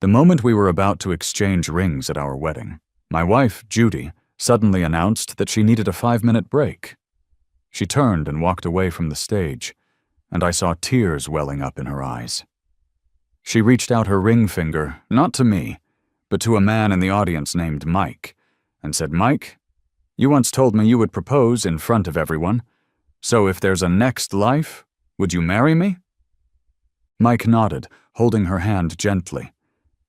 The moment we were about to exchange rings at our wedding, my wife, Judy, suddenly announced that she needed a 5-minute break. She turned and walked away from the stage, and I saw tears welling up in her eyes. She reached out her ring finger, not to me, but to a man in the audience named Mike, and said, "Mike, you once told me you would propose in front of everyone, so if there's a next life, would you marry me?" Mike nodded, holding her hand gently.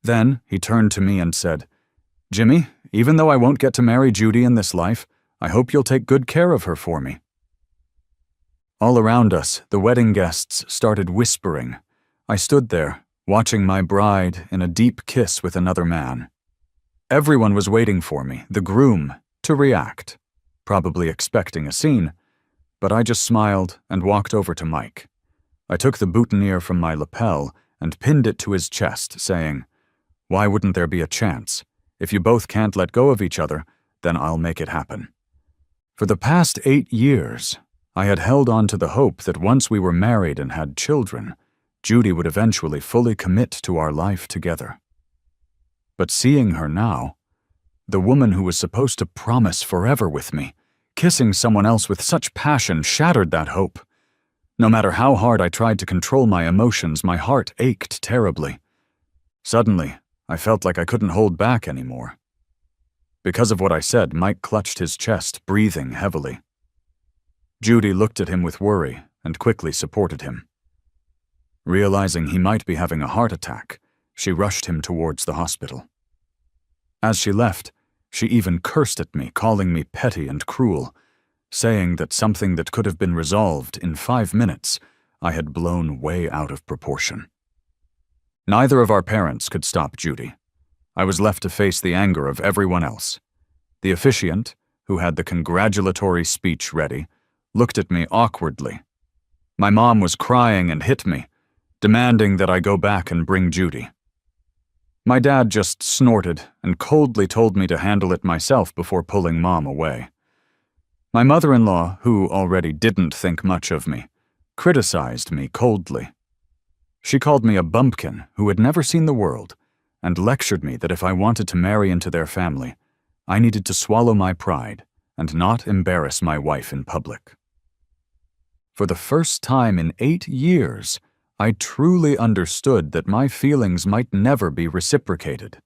Then he turned to me and said, "Jimmy, even though I won't get to marry Judy in this life, I hope you'll take good care of her for me." All around us, the wedding guests started whispering. I stood there, watching my bride in a deep kiss with another man. Everyone was waiting for me, the groom, to react, probably expecting a scene, but I just smiled and walked over to Mike. I took the boutonniere from my lapel and pinned it to his chest, saying, "Why wouldn't there be a chance? If you both can't let go of each other, then I'll make it happen." For the past 8 years, I had held on to the hope that once we were married and had children, Judy would eventually fully commit to our life together. But seeing her now, the woman who was supposed to promise forever with me, kissing someone else with such passion, shattered that hope. No matter how hard I tried to control my emotions, my heart ached terribly. Suddenly, I felt like I couldn't hold back anymore. Because of what I said, Mike clutched his chest, breathing heavily. Judy looked at him with worry and quickly supported him. Realizing he might be having a heart attack, she rushed him towards the hospital. As she left, she even cursed at me, calling me petty and cruel, saying that something that could have been resolved in 5 minutes, I had blown way out of proportion. Neither of our parents could stop Judy. I was left to face the anger of everyone else. The officiant, who had the congratulatory speech ready, looked at me awkwardly. My mom was crying and hit me, demanding that I go back and bring Judy. My dad just snorted and coldly told me to handle it myself before pulling Mom away. My mother-in-law, who already didn't think much of me, criticized me coldly. She called me a bumpkin who had never seen the world and lectured me that if I wanted to marry into their family, I needed to swallow my pride and not embarrass my wife in public. For the first time in 8 years, I truly understood that my feelings might never be reciprocated.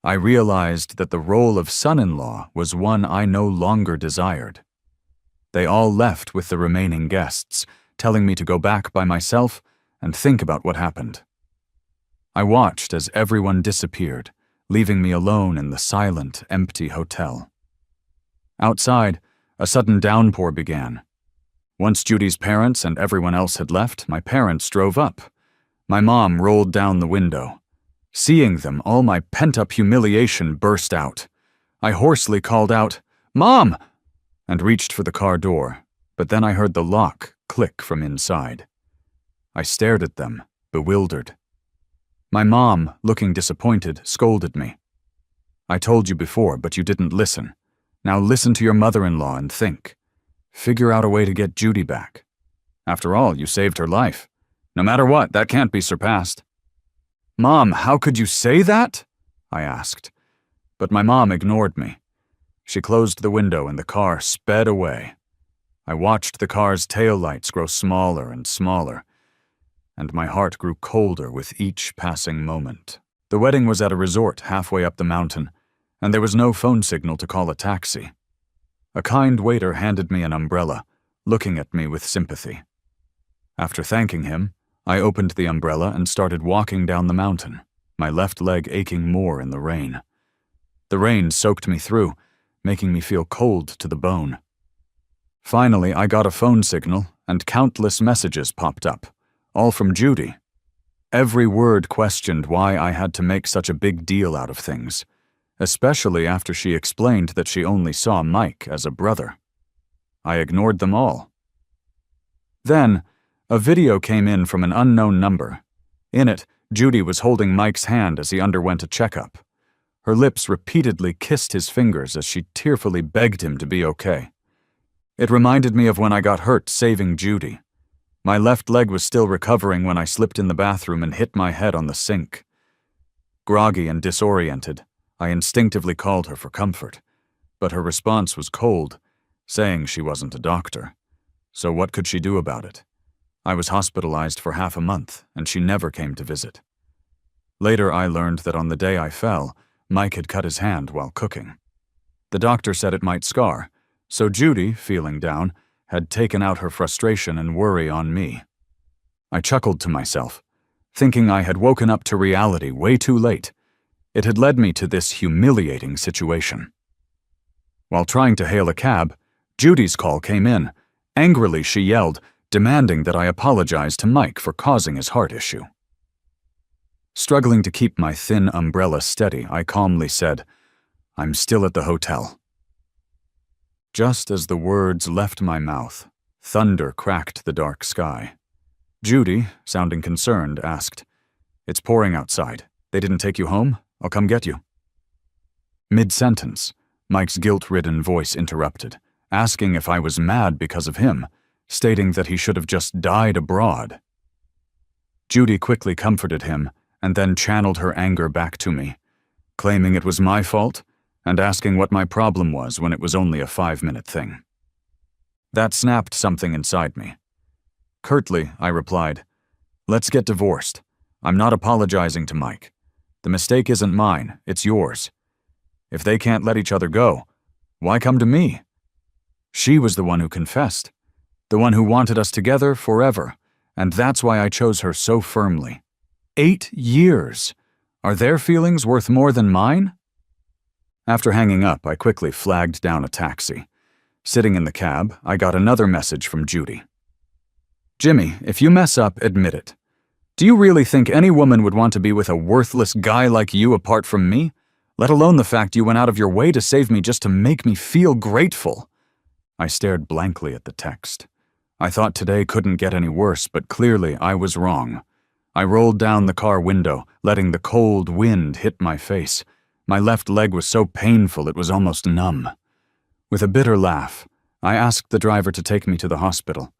I realized that the role of son-in-law was one I no longer desired. They all left with the remaining guests, telling me to go back by myself and think about what happened. I watched as everyone disappeared, leaving me alone in the silent, empty hotel. Outside, a sudden downpour began. Once Judy's parents and everyone else had left, my parents drove up. My mom rolled down the window. Seeing them, all my pent-up humiliation burst out. I hoarsely called out, "Mom!" and reached for the car door, but then I heard the lock click from inside. I stared at them, bewildered. My mom, looking disappointed, scolded me. "I told you before, but you didn't listen. Now listen to your mother-in-law and think. Figure out a way to get Judy back. After all, you saved her life. No matter what, that can't be surpassed." "Mom, how could you say that?" I asked. But my mom ignored me. She closed the window and the car sped away. I watched the car's taillights grow smaller and smaller, and my heart grew colder with each passing moment. The wedding was at a resort halfway up the mountain, and there was no phone signal to call a taxi. A kind waiter handed me an umbrella, looking at me with sympathy. After thanking him, I opened the umbrella and started walking down the mountain, my left leg aching more in the rain. The rain soaked me through, making me feel cold to the bone. Finally, I got a phone signal, and countless messages popped up, all from Judy. Every word questioned why I had to make such a big deal out of things, especially after she explained that she only saw Mike as a brother. I ignored them all. Then, a video came in from an unknown number. In it, Judy was holding Mike's hand as he underwent a checkup. Her lips repeatedly kissed his fingers as she tearfully begged him to be okay. It reminded me of when I got hurt saving Judy. My left leg was still recovering when I slipped in the bathroom and hit my head on the sink. Groggy and disoriented, I instinctively called her for comfort, but her response was cold, saying she wasn't a doctor. So what could she do about it? I was hospitalized for half a month, and she never came to visit. Later, I learned that on the day I fell, Mike had cut his hand while cooking. The doctor said it might scar, so Judy, feeling down, had taken out her frustration and worry on me. I chuckled to myself, thinking I had woken up to reality way too late. It had led me to this humiliating situation. While trying to hail a cab, Judy's call came in. Angrily, she yelled, demanding that I apologize to Mike for causing his heart issue. Struggling to keep my thin umbrella steady, I calmly said, "I'm still at the hotel." Just as the words left my mouth, thunder cracked the dark sky. Judy, sounding concerned, asked, "It's pouring outside. They didn't take you home? I'll come get you." Mid-sentence, Mike's guilt-ridden voice interrupted, asking if I was mad because of him, stating that he should have just died abroad. Judy quickly comforted him and then channeled her anger back to me, claiming it was my fault and asking what my problem was when it was only a 5-minute thing. That snapped something inside me. Curtly, I replied, "Let's get divorced. I'm not apologizing to Mike. The mistake isn't mine, it's yours. If they can't let each other go, why come to me? She was the one who confessed, the one who wanted us together forever, and that's why I chose her so firmly. 8 years! Are their feelings worth more than mine?" After hanging up, I quickly flagged down a taxi. Sitting in the cab, I got another message from Judy. "Jimmy, if you mess up, admit it. Do you really think any woman would want to be with a worthless guy like you apart from me? Let alone the fact you went out of your way to save me just to make me feel grateful." I stared blankly at the text. I thought today couldn't get any worse, but clearly I was wrong. I rolled down the car window, letting the cold wind hit my face. My left leg was so painful it was almost numb. With a bitter laugh, I asked the driver to take me to the hospital.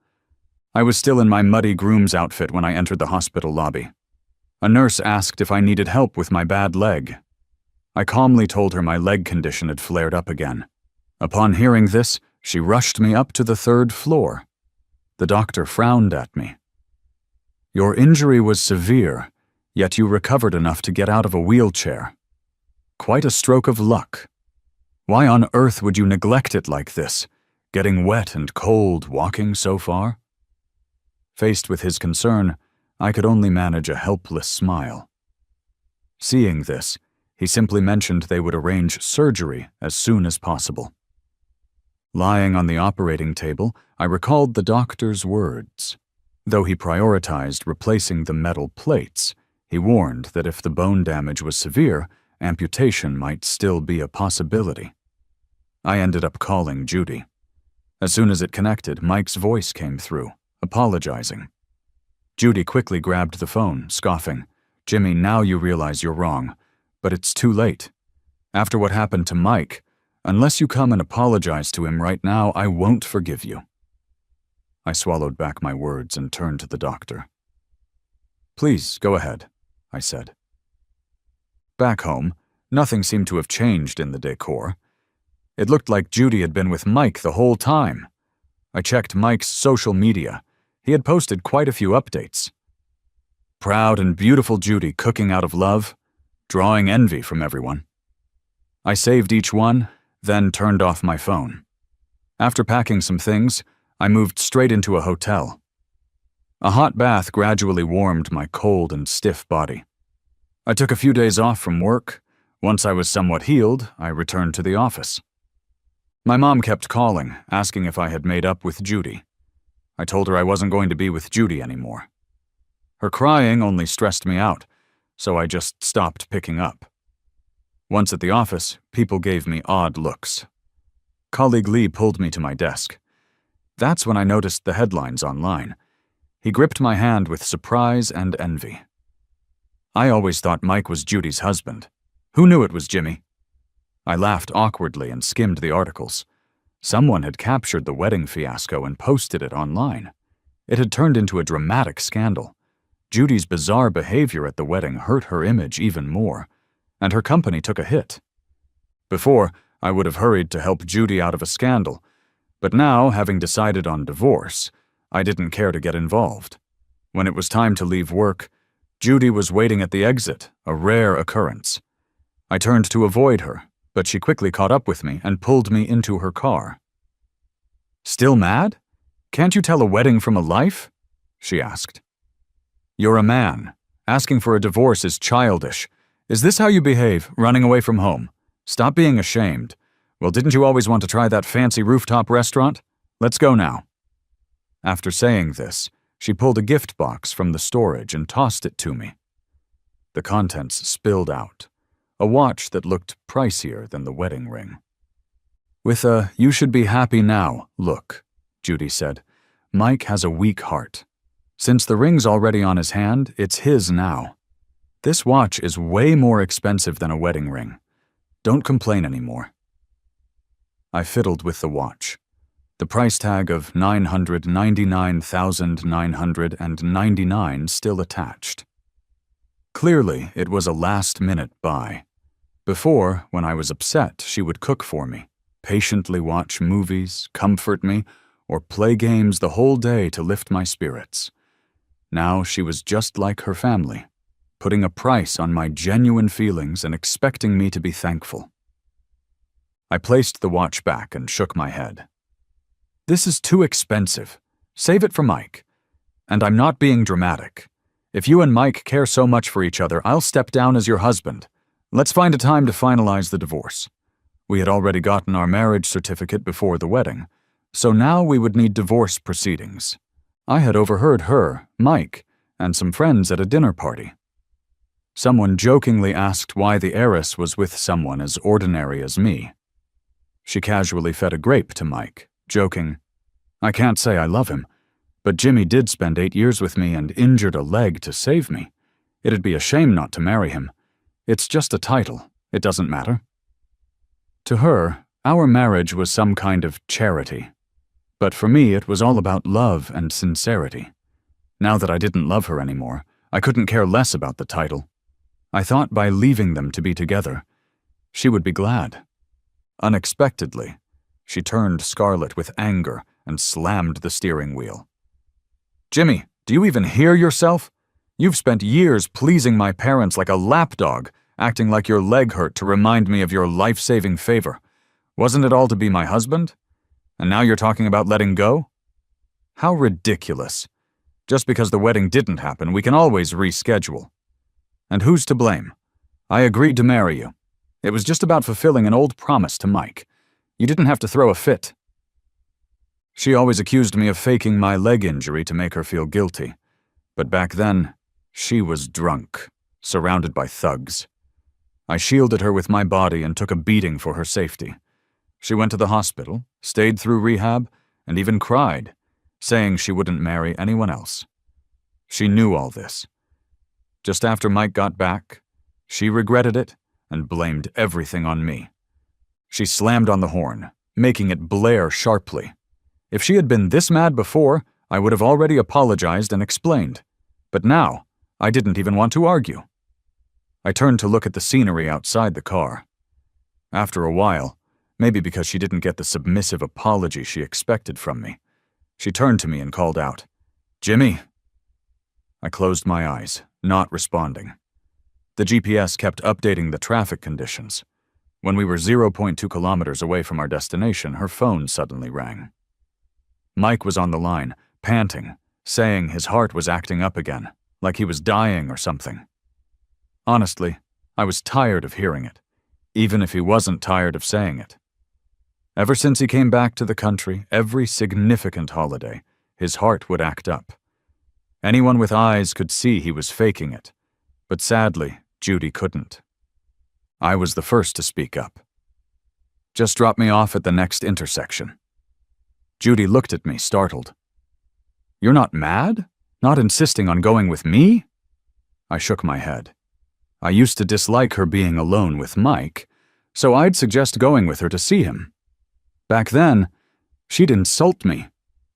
I was still in my muddy groom's outfit when I entered the hospital lobby. A nurse asked if I needed help with my bad leg. I calmly told her my leg condition had flared up again. Upon hearing this, she rushed me up to the 3rd floor. The doctor frowned at me. "Your injury was severe, yet you recovered enough to get out of a wheelchair. Quite a stroke of luck. Why on earth would you neglect it like this, getting wet and cold walking so far?" Faced with his concern, I could only manage a helpless smile. Seeing this, he simply mentioned they would arrange surgery as soon as possible. Lying on the operating table, I recalled the doctor's words. Though he prioritized replacing the metal plates, he warned that if the bone damage was severe, amputation might still be a possibility. I ended up calling Judy. As soon as it connected, Mike's voice came through, apologizing. Judy quickly grabbed the phone, scoffing, "Jimmy, now you realize you're wrong, but it's too late. After what happened to Mike, unless you come and apologize to him right now, I won't forgive you." I swallowed back my words and turned to the doctor. "Please, go ahead," I said. Back home, nothing seemed to have changed in the decor. It looked like Judy had been with Mike the whole time. I checked Mike's social media. He had posted quite a few updates. Proud and beautiful Judy cooking out of love, drawing envy from everyone. I saved each one, then turned off my phone. After packing some things, I moved straight into a hotel. A hot bath gradually warmed my cold and stiff body. I took a few days off from work. Once I was somewhat healed, I returned to the office. My mom kept calling, asking if I had made up with Judy. I told her I wasn't going to be with Judy anymore. Her crying only stressed me out, so I just stopped picking up. Once at the office, people gave me odd looks. Colleague Lee pulled me to my desk. That's when I noticed the headlines online. He gripped my hand with surprise and envy. I always thought Mike was Judy's husband. Who knew it was Jimmy? I laughed awkwardly and skimmed the articles. Someone had captured the wedding fiasco and posted it online. It had turned into a dramatic scandal. Judy's bizarre behavior at the wedding hurt her image even more, and her company took a hit. Before, I would have hurried to help Judy out of a scandal, but now, having decided on divorce, I didn't care to get involved. When it was time to leave work, Judy was waiting at the exit, a rare occurrence. I turned to avoid her, but she quickly caught up with me and pulled me into her car. "Still mad? Can't you tell a wedding from a life?" she asked. "You're a man. Asking for a divorce is childish. Is this how you behave, running away from home? Stop being ashamed. Well, didn't you always want to try that fancy rooftop restaurant? Let's go now." After saying this, she pulled a gift box from the storage and tossed it to me. The contents spilled out. A watch that looked pricier than the wedding ring. With a "you should be happy now" look, Judy said, "Mike has a weak heart. Since the ring's already on his hand, it's his now. This watch is way more expensive than a wedding ring. Don't complain anymore." I fiddled with the watch. The price tag of $999,999 still attached. Clearly, it was a last-minute buy. Before, when I was upset, she would cook for me, patiently watch movies, comfort me, or play games the whole day to lift my spirits. Now she was just like her family, putting a price on my genuine feelings and expecting me to be thankful. I placed the watch back and shook my head. "This is too expensive. Save it for Mike. And I'm not being dramatic. If you and Mike care so much for each other, I'll step down as your husband. Let's find a time to finalize the divorce." We had already gotten our marriage certificate before the wedding, so now we would need divorce proceedings. I had overheard her, Mike, and some friends at a dinner party. Someone jokingly asked why the heiress was with someone as ordinary as me. She casually fed a grape to Mike, joking, "I can't say I love him, but Jimmy did spend 8 years with me and injured a leg to save me. It'd be a shame not to marry him. It's just a title. It doesn't matter." To her, our marriage was some kind of charity. But for me, it was all about love and sincerity. Now that I didn't love her anymore, I couldn't care less about the title. I thought by leaving them to be together, she would be glad. Unexpectedly, she turned scarlet with anger and slammed the steering wheel. "Jimmy, do you even hear yourself? You've spent years pleasing my parents like a lapdog, acting like your leg hurt to remind me of your life-saving favor. Wasn't it all to be my husband? And now you're talking about letting go? How ridiculous. Just because the wedding didn't happen, we can always reschedule. And who's to blame? I agreed to marry you. It was just about fulfilling an old promise to Mike. You didn't have to throw a fit." She always accused me of faking my leg injury to make her feel guilty. But back then, she was drunk, surrounded by thugs. I shielded her with my body and took a beating for her safety. She went to the hospital, stayed through rehab, and even cried, saying she wouldn't marry anyone else. She knew all this. Just after Mike got back, she regretted it and blamed everything on me. She slammed on the horn, making it blare sharply. If she had been this mad before, I would have already apologized and explained. But now, I didn't even want to argue. I turned to look at the scenery outside the car. After a while, maybe because she didn't get the submissive apology she expected from me, she turned to me and called out, "Jimmy!" I closed my eyes, not responding. The GPS kept updating the traffic conditions. When we were 0.2 kilometers away from our destination, her phone suddenly rang. Mike was on the line, panting, saying his heart was acting up again, like he was dying or something. Honestly, I was tired of hearing it, even if he wasn't tired of saying it. Ever since he came back to the country, every significant holiday, his heart would act up. Anyone with eyes could see he was faking it, but sadly, Judy couldn't. I was the first to speak up. "Just drop me off at the next intersection." Judy looked at me, startled. "You're not mad? Not insisting on going with me?" I shook my head. I used to dislike her being alone with Mike, so I'd suggest going with her to see him. Back then, she'd insult me,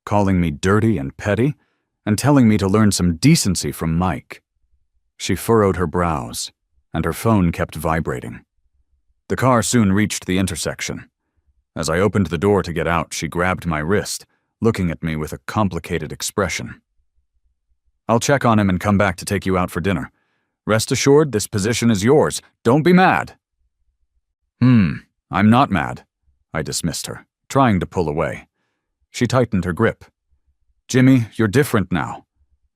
calling me dirty and petty, and telling me to learn some decency from Mike. She furrowed her brows. and her phone kept vibrating. The car soon reached the intersection. As I opened the door to get out, she grabbed my wrist, looking at me with a complicated expression. "I'll check on him and come back to take you out for dinner. Rest assured, this position is yours. Don't be mad." I'm not mad," I dismissed her, trying to pull away. She tightened her grip. "Jimmy, you're different now.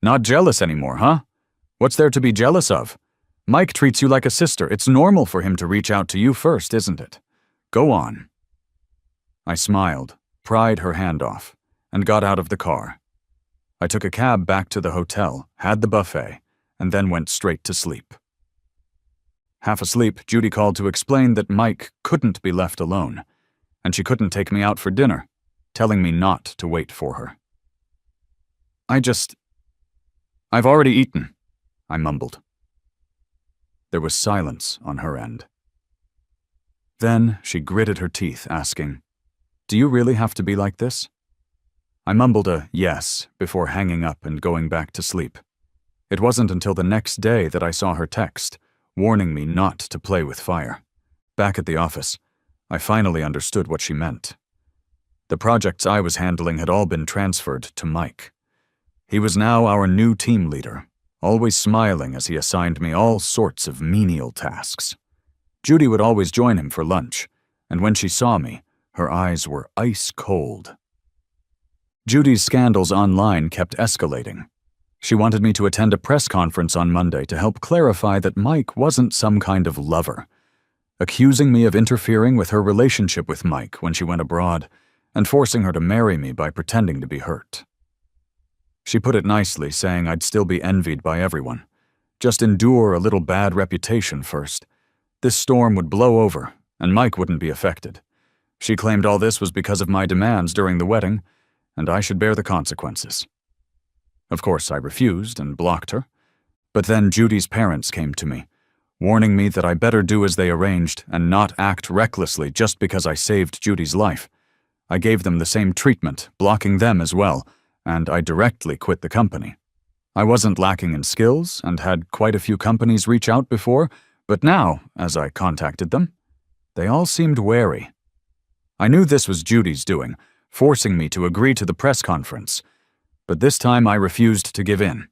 Not jealous anymore, huh? What's there to be jealous of? Mike treats you like a sister. It's normal for him to reach out to you first, isn't it? Go on." I smiled, pried her hand off, and got out of the car. I took a cab back to the hotel, had the buffet, and then went straight to sleep. Half asleep, Judy called to explain that Mike couldn't be left alone, and she couldn't take me out for dinner, telling me not to wait for her. "I've already eaten," I mumbled. There was silence on her end. Then she gritted her teeth, asking, "Do you really have to be like this?" I mumbled a yes before hanging up and going back to sleep. It wasn't until the next day that I saw her text, warning me not to play with fire. Back at the office, I finally understood what she meant. The projects I was handling had all been transferred to Mike. He was now our new team leader, always smiling as he assigned me all sorts of menial tasks. Judy would always join him for lunch, and when she saw me, her eyes were ice cold. Judy's scandals online kept escalating. She wanted me to attend a press conference on Monday to help clarify that Mike wasn't some kind of lover, accusing me of interfering with her relationship with Mike when she went abroad, and forcing her to marry me by pretending to be hurt. She put it nicely, saying I'd still be envied by everyone. Just endure a little bad reputation first. This storm would blow over, and Mike wouldn't be affected. She claimed all this was because of my demands during the wedding, and I should bear the consequences. Of course, I refused and blocked her. But then Judy's parents came to me, warning me that I better do as they arranged and not act recklessly just because I saved Judy's life. I gave them the same treatment, blocking them as well, and I directly quit the company. I wasn't lacking in skills and had quite a few companies reach out before, but now, as I contacted them, they all seemed wary. I knew this was Judy's doing, forcing me to agree to the press conference. But this time I refused to give in.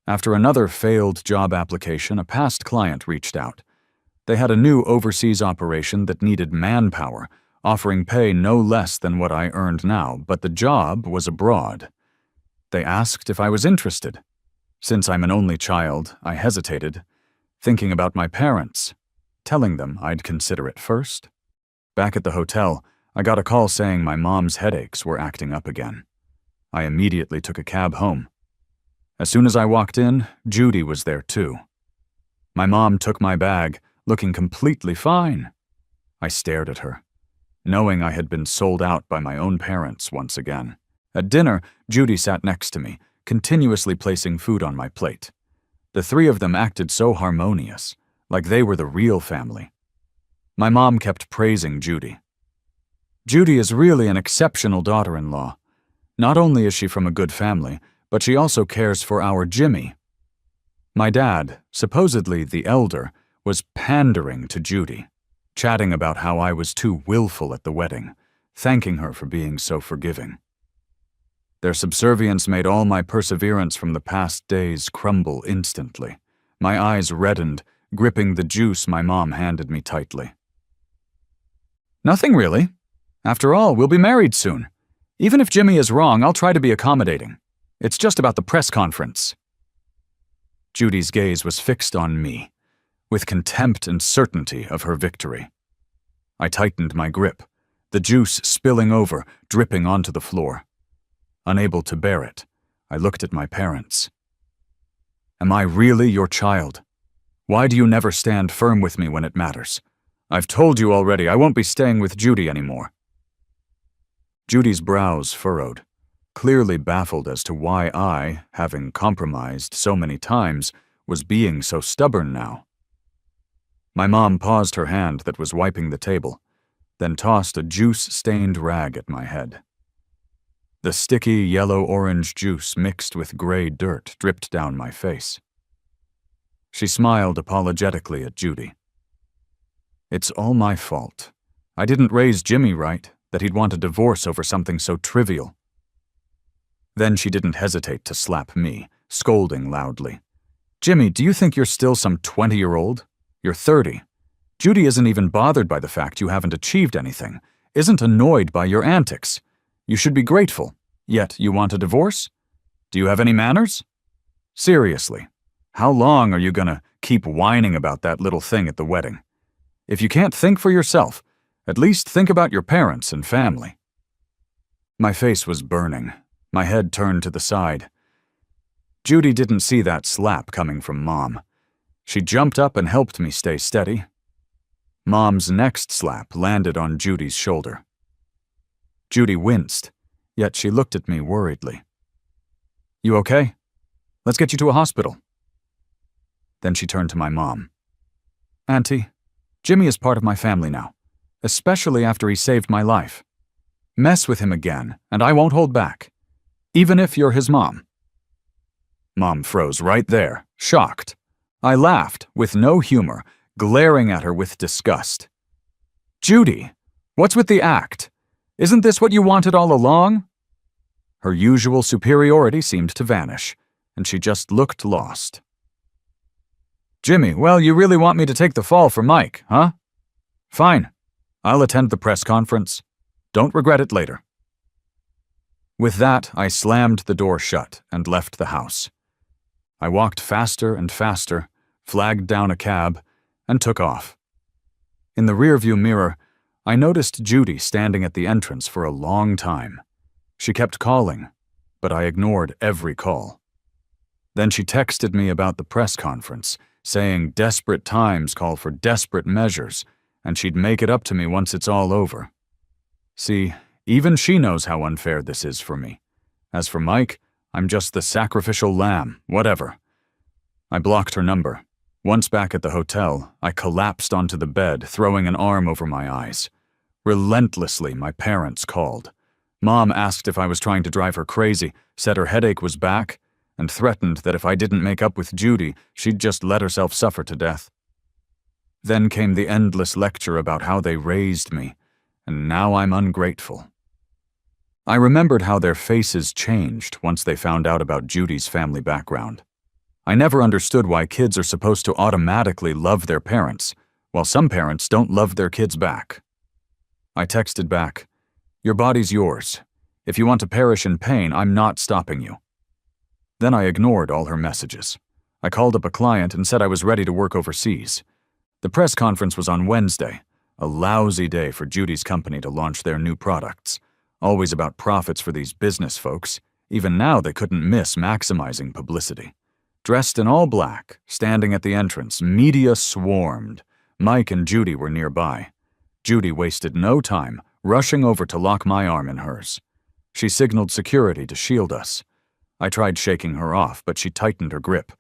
After another failed job application, a past client reached out. They had a new overseas operation that needed manpower, offering pay no less than what I earned now, but the job was abroad. They asked if I was interested. Since I'm an only child, I hesitated, thinking about my parents, telling them I'd consider it first. Back at the hotel, I got a call saying my mom's headaches were acting up again. I immediately took a cab home. As soon as I walked in, Judy was there too. My mom took my bag, looking completely fine. I stared at her, knowing I had been sold out by my own parents once again. At dinner, Judy sat next to me, continuously placing food on my plate. The three of them acted so harmonious, like they were the real family. My mom kept praising Judy. "Judy is really an exceptional daughter-in-law. Not only is she from a good family, but she also cares for our Jimmy." My dad, supposedly the elder, was pandering to Judy, chatting about how I was too willful at the wedding, thanking her for being so forgiving. Their subservience made all my perseverance from the past days crumble instantly. My eyes reddened, gripping the juice my mom handed me tightly. "Nothing really. After all, we'll be married soon. Even if Jimmy is wrong, I'll try to be accommodating. It's just about the press conference." Judy's gaze was fixed on me, with contempt and certainty of her victory. I tightened my grip, the juice spilling over, dripping onto the floor. Unable to bear it, I looked at my parents. "Am I really your child? Why do you never stand firm with me when it matters? I've told you already, I won't be staying with Judy anymore." Judy's brows furrowed, clearly baffled as to why I, having compromised so many times, was being so stubborn now. My mom paused her hand that was wiping the table, then tossed a juice-stained rag at my head. The sticky yellow-orange juice mixed with gray dirt dripped down my face. She smiled apologetically at Judy. It's all my fault. I didn't raise Jimmy right, that he'd want a divorce over something so trivial. Then she didn't hesitate to slap me, scolding loudly. Jimmy, do you think you're still some 20-year-old? You're 30. Judy isn't even bothered by the fact you haven't achieved anything, isn't annoyed by your antics. You should be grateful. Yet you want a divorce? Do you have any manners? Seriously, how long are you gonna keep whining about that little thing at the wedding? If you can't think for yourself, at least think about your parents and family. My face was burning. My head turned to the side. Judy didn't see that slap coming from Mom. She jumped up and helped me stay steady. Mom's next slap landed on Judy's shoulder. Judy winced, yet she looked at me worriedly. You okay? Let's get you to a hospital. Then she turned to my mom. Auntie, Jimmy is part of my family now, especially after he saved my life. Mess with him again, and I won't hold back, even if you're his mom. Mom froze right there, shocked. I laughed, with no humor, glaring at her with disgust. Judy, what's with the act? Isn't this what you wanted all along? Her usual superiority seemed to vanish, and she just looked lost. Jimmy, well, you really want me to take the fall for Mike, huh? Fine. I'll attend the press conference. Don't regret it later. With that, I slammed the door shut and left the house. I walked faster and faster, flagged down a cab, and took off. In the rearview mirror, I noticed Judy standing at the entrance for a long time. She kept calling, but I ignored every call. Then she texted me about the press conference, saying desperate times call for desperate measures, and she'd make it up to me once it's all over. See, even she knows how unfair this is for me. As for Mike, I'm just the sacrificial lamb, whatever. I blocked her number. Once back at the hotel, I collapsed onto the bed, throwing an arm over my eyes. Relentlessly, my parents called. Mom asked if I was trying to drive her crazy, said her headache was back, and threatened that if I didn't make up with Judy, she'd just let herself suffer to death. Then came the endless lecture about how they raised me, and now I'm ungrateful. I remembered how their faces changed once they found out about Judy's family background. I never understood why kids are supposed to automatically love their parents, while some parents don't love their kids back. I texted back, "Your body's yours. If you want to perish in pain, I'm not stopping you." Then I ignored all her messages. I called up a client and said I was ready to work overseas. The press conference was on Wednesday, a lousy day for Judy's company to launch their new products. Always about profits for these business folks. Even now they couldn't miss maximizing publicity. Dressed in all black, standing at the entrance, media swarmed. Mike and Judy were nearby. Judy wasted no time, rushing over to lock my arm in hers. She signaled security to shield us. I tried shaking her off, but she tightened her grip.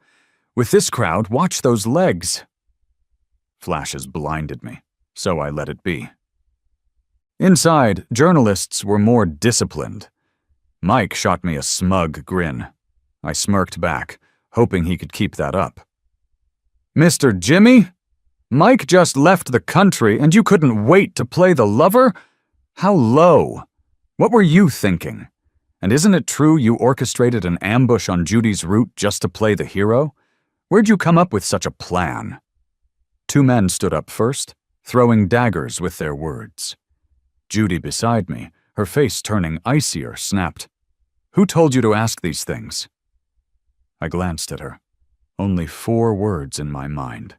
With this crowd, watch those legs. Flashes blinded me, so I let it be. Inside, journalists were more disciplined. Mike shot me a smug grin. I smirked back, hoping he could keep that up. Mr. Jimmy? Mike just left the country and you couldn't wait to play the lover? How low. What were you thinking? And isn't it true you orchestrated an ambush on Judy's route just to play the hero? Where'd you come up with such a plan? Two men stood up first, throwing daggers with their words. Judy beside me, her face turning icier, snapped, "Who told you to ask these things?" I glanced at her. Only 4 words in my mind.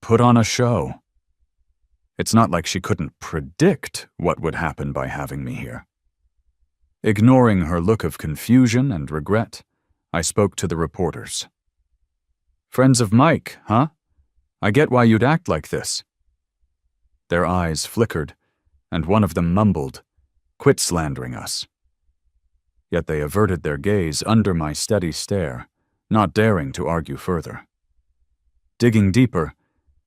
Put on a show. It's not like she couldn't predict what would happen by having me here. Ignoring her look of confusion and regret, I spoke to the reporters. "Friends of Mike, huh? I get why you'd act like this." Their eyes flickered, and one of them mumbled, "Quit slandering us." Yet they averted their gaze under my steady stare, not daring to argue further. Digging deeper,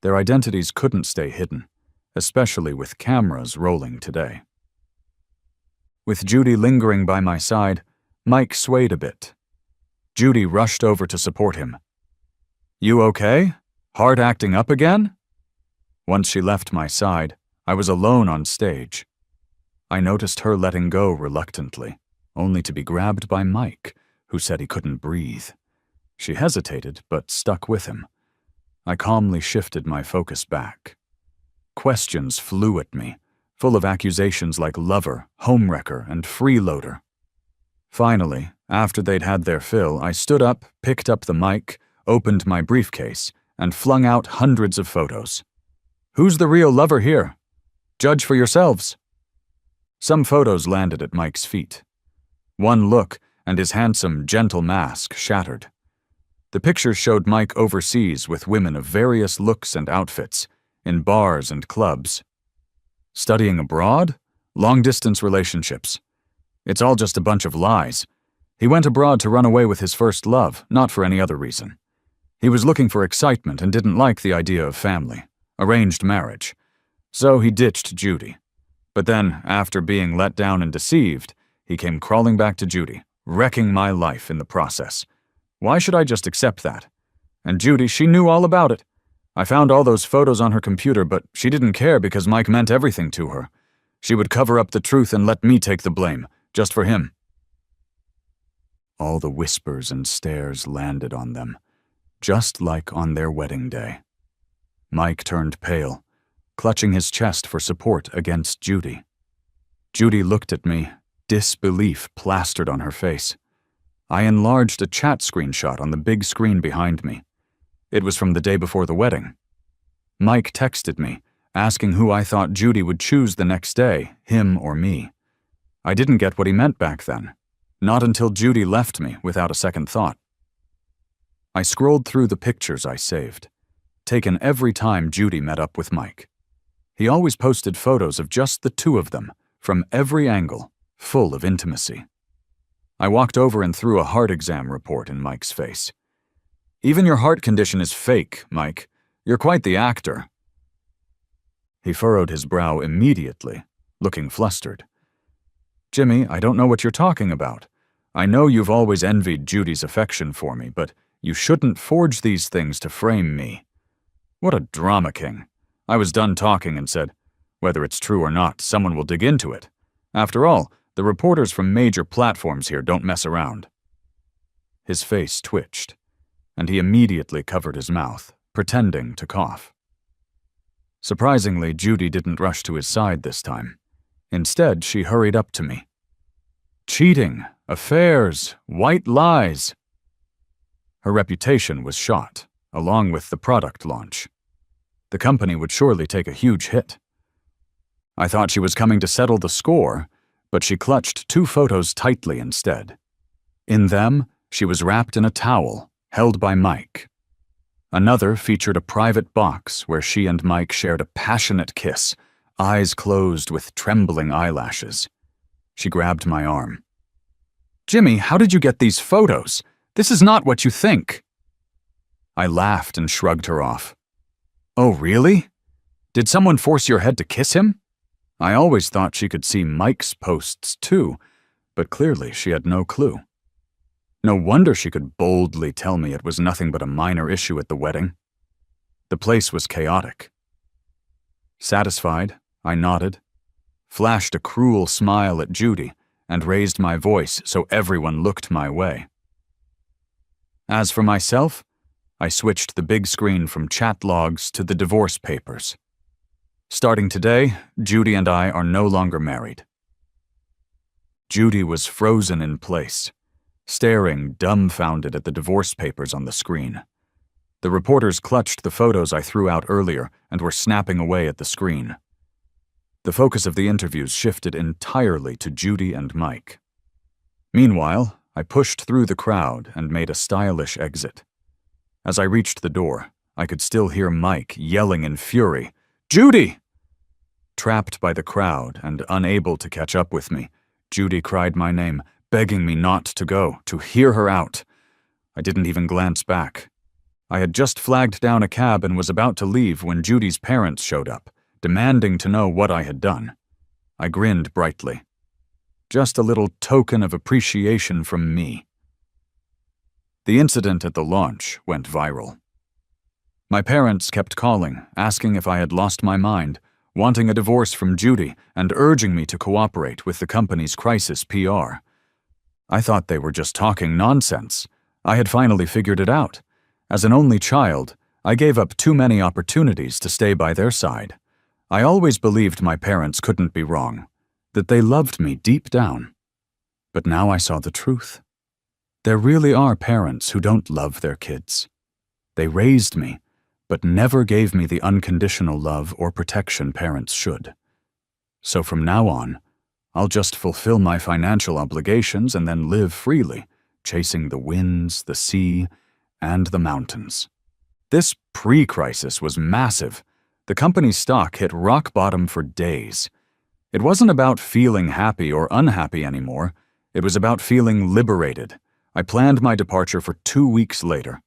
their identities couldn't stay hidden, especially with cameras rolling today. With Judy lingering by my side, Mike swayed a bit. Judy rushed over to support him. You okay? Heart acting up again? Once she left my side, I was alone on stage. I noticed her letting go reluctantly, only to be grabbed by Mike, who said he couldn't breathe. She hesitated, but stuck with him. I calmly shifted my focus back. Questions flew at me, full of accusations like lover, homewrecker, and freeloader. Finally, after they'd had their fill, I stood up, picked up the mic, opened my briefcase, and flung out hundreds of photos. Who's the real lover here? Judge for yourselves. Some photos landed at Mike's feet. One look, and his handsome, gentle mask shattered. The pictures showed Mike overseas with women of various looks and outfits, in bars and clubs. Studying abroad? Long-distance relationships. It's all just a bunch of lies. He went abroad to run away with his first love, not for any other reason. He was looking for excitement and didn't like the idea of family, arranged marriage. So he ditched Judy. But then, after being let down and deceived, he came crawling back to Judy, wrecking my life in the process. Why should I just accept that? And Judy, she knew all about it. I found all those photos on her computer, but she didn't care because Mike meant everything to her. She would cover up the truth and let me take the blame, just for him. All the whispers and stares landed on them, just like on their wedding day. Mike turned pale, clutching his chest for support against Judy. Judy looked at me, disbelief plastered on her face. I enlarged a chat screenshot on the big screen behind me. It was from the day before the wedding. Mike texted me, asking who I thought Judy would choose the next day, him or me. I didn't get what he meant back then, not until Judy left me without a second thought. I scrolled through the pictures I saved, taken every time Judy met up with Mike. He always posted photos of just the two of them, from every angle, full of intimacy. I walked over and threw a heart exam report in Mike's face. Even your heart condition is fake, Mike. You're quite the actor. He furrowed his brow immediately, looking flustered. Jimmy, I don't know what you're talking about. I know you've always envied Judy's affection for me, but you shouldn't forge these things to frame me. What a drama king. I was done talking and said, whether it's true or not, someone will dig into it. After all, the reporters from major platforms here don't mess around. His face twitched, and he immediately covered his mouth, pretending to cough. Surprisingly, Judy didn't rush to his side this time. Instead, she hurried up to me. Cheating, affairs, white lies. Her reputation was shot, along with the product launch. The company would surely take a huge hit. I thought she was coming to settle the score, but she clutched two photos tightly instead. In them, she was wrapped in a towel, held by Mike. Another featured a private box where she and Mike shared a passionate kiss, eyes closed with trembling eyelashes. She grabbed my arm. Jimmy, how did you get these photos? This is not what you think. I laughed and shrugged her off. Oh, really? Did someone force your head to kiss him? I always thought she could see Mike's posts too, but clearly she had no clue. No wonder she could boldly tell me it was nothing but a minor issue at the wedding. The place was chaotic. Satisfied, I nodded, flashed a cruel smile at Judy, and raised my voice so everyone looked my way. As for myself, I switched the big screen from chat logs to the divorce papers. Starting today, Judy and I are no longer married. Judy was frozen in place, staring dumbfounded at the divorce papers on the screen. The reporters clutched the photos I threw out earlier and were snapping away at the screen. The focus of the interviews shifted entirely to Judy and Mike. Meanwhile, I pushed through the crowd and made a stylish exit. As I reached the door, I could still hear Mike yelling in fury, "Judy!" Trapped by the crowd and unable to catch up with me, Judy cried my name, begging me not to go, to hear her out. I didn't even glance back. I had just flagged down a cab and was about to leave when Judy's parents showed up, demanding to know what I had done. I grinned brightly. Just a little token of appreciation from me. The incident at the launch went viral. My parents kept calling, asking if I had lost my mind, wanting a divorce from Judy, and urging me to cooperate with the company's crisis PR. I thought they were just talking nonsense. I had finally figured it out. As an only child, I gave up too many opportunities to stay by their side. I always believed my parents couldn't be wrong, that they loved me deep down. But now I saw the truth. There really are parents who don't love their kids. They raised me, but never gave me the unconditional love or protection parents should. So from now on, I'll just fulfill my financial obligations and then live freely, chasing the winds, the sea, and the mountains. This pre-crisis was massive. The company's stock hit rock bottom for days. It wasn't about feeling happy or unhappy anymore. It was about feeling liberated. I planned my departure for 2 weeks later.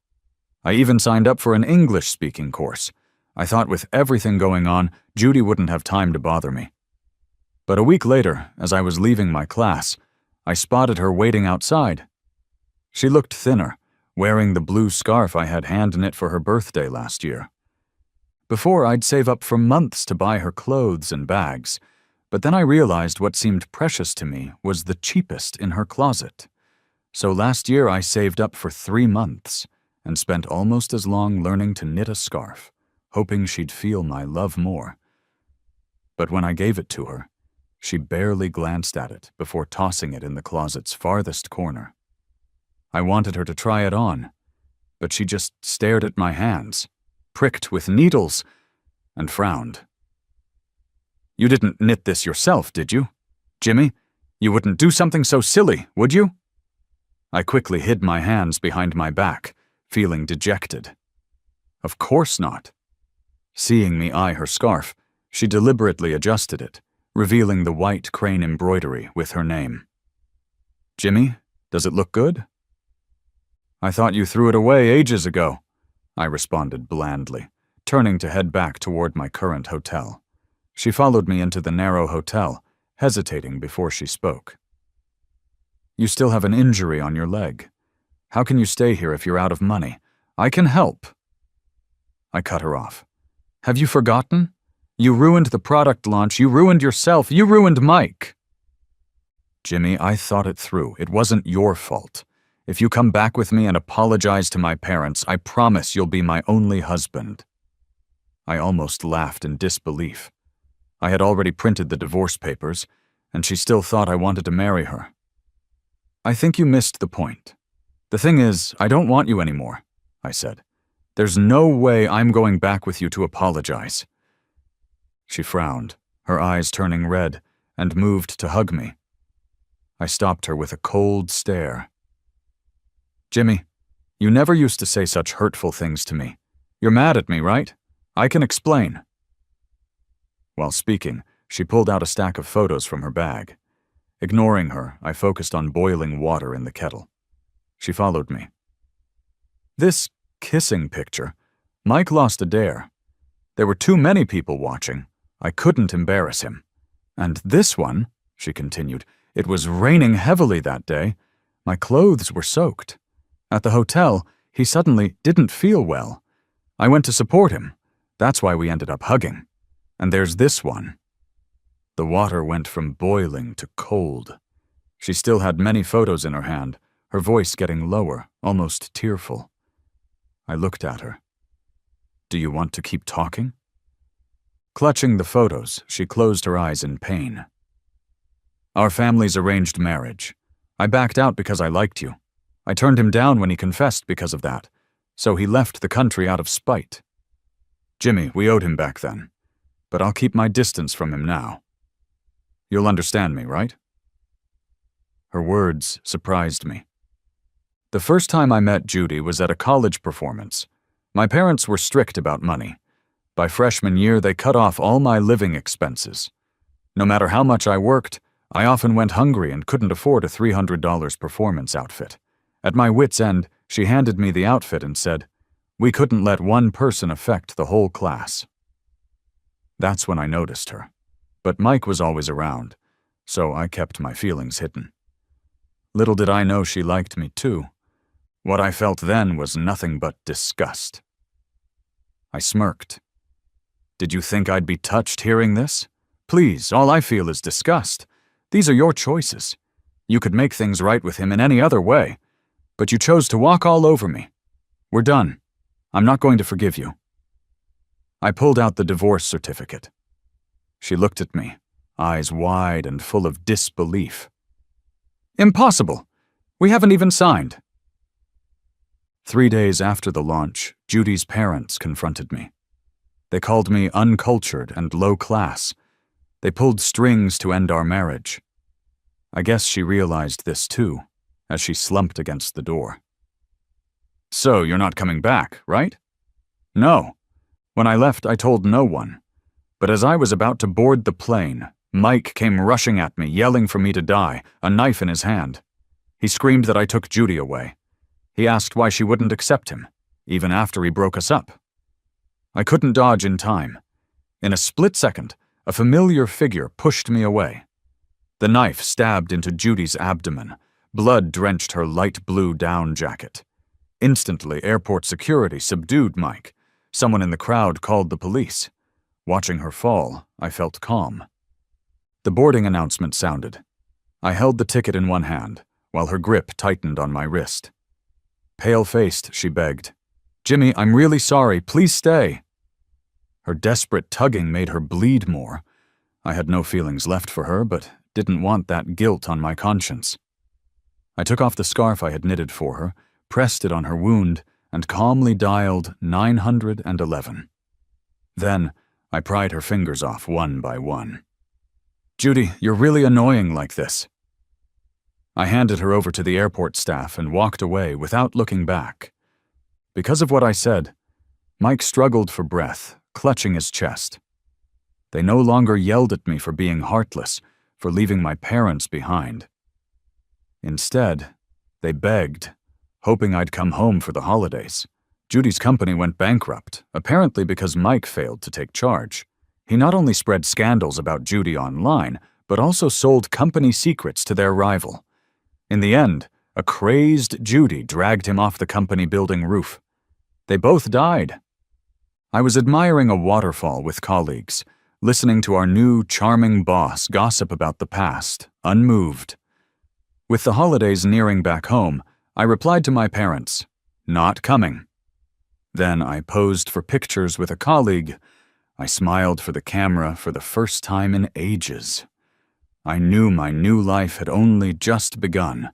I even signed up for an English-speaking course. I thought with everything going on, Judy wouldn't have time to bother me. But a week later, as I was leaving my class, I spotted her waiting outside. She looked thinner, wearing the blue scarf I had hand-knit for her birthday last year. Before, I'd save up for months to buy her clothes and bags, but then I realized what seemed precious to me was the cheapest in her closet. So last year I saved up for 3 months and spent almost as long learning to knit a scarf, hoping she'd feel my love more. But when I gave it to her, she barely glanced at it before tossing it in the closet's farthest corner. I wanted her to try it on, but she just stared at my hands, pricked with needles, and frowned. "You didn't knit this yourself, did you? Jimmy, you wouldn't do something so silly, would you?" I quickly hid my hands behind my back, feeling dejected. Of course not. Seeing me eye her scarf, she deliberately adjusted it, revealing the white crane embroidery with her name. "Jimmy, does it look good?" "I thought you threw it away ages ago," I responded blandly, turning to head back toward my current hotel. She followed me into the narrow hotel, hesitating before she spoke. "You still have an injury on your leg. How can you stay here if you're out of money? I can help." I cut her off. "Have you forgotten? You ruined the product launch, you ruined yourself, you ruined Mike." "Jimmy, I thought it through. It wasn't your fault. If you come back with me and apologize to my parents, I promise you'll be my only husband." I almost laughed in disbelief. I had already printed the divorce papers, and she still thought I wanted to marry her. "I think you missed the point. The thing is, I don't want you anymore," I said. "There's no way I'm going back with you to apologize." She frowned, her eyes turning red, and moved to hug me. I stopped her with a cold stare. "Jimmy, you never used to say such hurtful things to me. You're mad at me, right? I can explain." While speaking, she pulled out a stack of photos from her bag. Ignoring her, I focused on boiling water in the kettle. She followed me. "This kissing picture, Mike lost a dare. There were too many people watching. I couldn't embarrass him. And this one," she continued, "it was raining heavily that day. My clothes were soaked. At the hotel, he suddenly didn't feel well. I went to support him. That's why we ended up hugging. And there's this one." The water went from boiling to cold. She still had many photos in her hand, her voice getting lower, almost tearful. I looked at her. "Do you want to keep talking?" Clutching the photos, she closed her eyes in pain. "Our family's arranged marriage. I backed out because I liked you. I turned him down when he confessed because of that, so he left the country out of spite. Jimmy, we owed him back then, but I'll keep my distance from him now. You'll understand me, right?" Her words surprised me. The first time I met Judy was at a college performance. My parents were strict about money. By freshman year, they cut off all my living expenses. No matter how much I worked, I often went hungry and couldn't afford a $300 performance outfit. At my wit's end, she handed me the outfit and said, "We couldn't let one person affect the whole class." That's when I noticed her. But Mike was always around, so I kept my feelings hidden. Little did I know she liked me too. What I felt then was nothing but disgust. I smirked. Did you think I'd be touched hearing this? Please, all I feel is disgust. These are your choices. You could make things right with him in any other way, but you chose to walk all over me. We're done. I'm not going to forgive you. I pulled out the divorce certificate. She looked at me, eyes wide and full of disbelief. Impossible! We haven't even signed. 3 days after the launch, Judy's parents confronted me. They called me uncultured and low class. They pulled strings to end our marriage. I guess she realized this too, as she slumped against the door. So you're not coming back, right? No. When I left, I told no one. But as I was about to board the plane, Mike came rushing at me, yelling for me to die, a knife in his hand. He screamed that I took Judy away. He asked why she wouldn't accept him, even after he broke us up. I couldn't dodge in time. In a split second, a familiar figure pushed me away. The knife stabbed into Judy's abdomen. Blood drenched her light blue down jacket. Instantly, airport security subdued Mike. Someone in the crowd called the police. Watching her fall, I felt calm. The boarding announcement sounded. I held the ticket in one hand, while her grip tightened on my wrist. Pale-faced, she begged, "Jimmy, I'm really sorry. Please stay." Her desperate tugging made her bleed more. I had no feelings left for her, but didn't want that guilt on my conscience. I took off the scarf I had knitted for her, pressed it on her wound, and calmly dialed 911. Then, I pried her fingers off one by one. "Judy, you're really annoying like this." I handed her over to the airport staff and walked away without looking back. Because of what I said, Mike struggled for breath, clutching his chest. They no longer yelled at me for being heartless, for leaving my parents behind. Instead, they begged, hoping I'd come home for the holidays. Judy's company went bankrupt, apparently because Mike failed to take charge. He not only spread scandals about Judy online, but also sold company secrets to their rival. In the end, a crazed Judy dragged him off the company building roof. They both died. I was admiring a waterfall with colleagues, listening to our new, charming boss gossip about the past, unmoved. With the holidays nearing back home, I replied to my parents, "Not coming." Then I posed for pictures with a colleague. I smiled for the camera for the first time in ages. I knew my new life had only just begun,